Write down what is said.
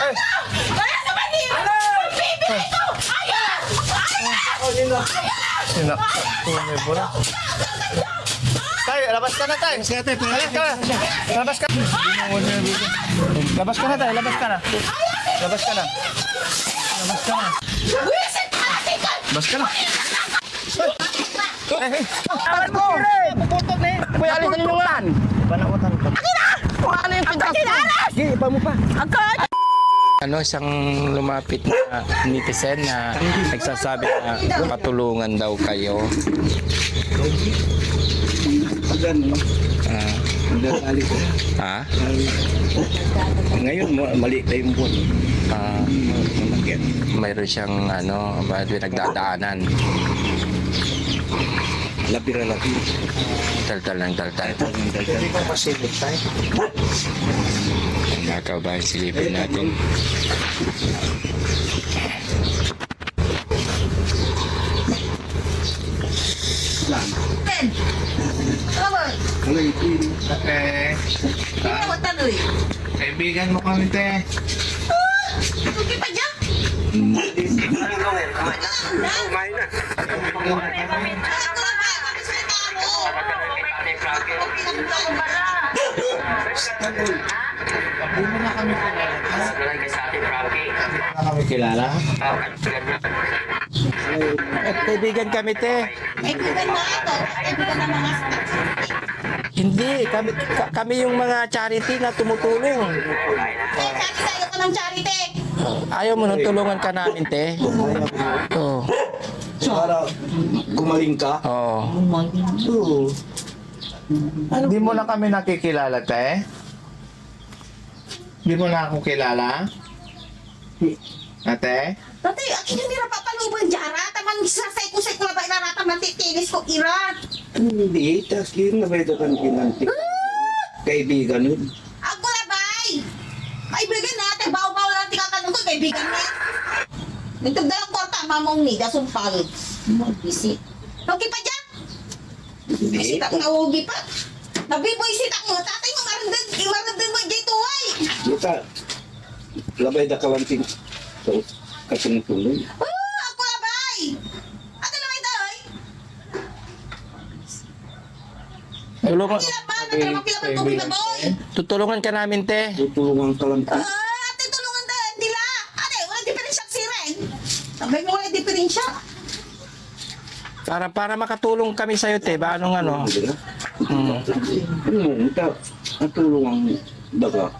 Ay! Wala sa Manila! Bibili ko! Ayan! Sinak. May bola. Tay, labas ka na, tay. Labas ka na. Labas ka. Labas ka na, tay. Labas ka na. Labas ka na. Labas ka na. Wisit natin ka! Labas ka na. Awan mo! Puputok na eh. Kuya, alisan nyo nga. Panawatan ka. Ano yung pintas mo? Sige, iba mo pa. Ano, isang lumapit na netizen na nagsasabi na patulungan daw kayo. Ha? Ngayon, mali tayo yung buwan. Mayroon siyang ano, nagdadaanan. Lapira-lapi. Taltal ng taltal. Hindi ko pasilip tayo. Mga kabayan, silipin natin. Ten! Tawag! Okay. Hindi ako tanoy. Kaibigan mo kami, te. Tuki pa dyan! Kumain na. Kami kilala. At kaibigan kami, te. Kaibigan na ito. Kaibigan ng mga Hindi, kami yung mga charity na tumutulong. Sabi tayo ko ng charity. Ayaw mo nung tulungan ka namin, te. Oo. Para gumaling ka. Oo. Oo. Hindi mo na kami nakikilala, te? Hindi mo na ako kilala? Ate? Dati, akin yung nira papaluban jara. Taman sasay ko sa kulabay na rata matitilis ko ira. Hindi, tas yun na may dakan kinantik. Kaibigan nun. Ang kulabay! Kaibigan natin, baw-baw lang tikakanong ko, kaibigan niya. Nagtog dalang kwarta, mamong ni, dasumpal. Mag-visit. Okay pa dyan? Visit ang naugi pa. Nabiboisit ako, tatay mo, maramdan mo, dito ay. Kita, labay da kalanting. So, kasi natuloy. Ang kulabay! Ate naman ito, ay. Tulungan, Kailan ba? Natramak kilaman ko, boy. tutulungan ka namin, te. Tutulungan kalanting. Ate, tulungan tayo, dila. Ate, walang diferensya si Ren. Sabay mo walang diferensya. Para makatulong kami sa'yo, te. Ba, anong ano? Ano, natulungan daga.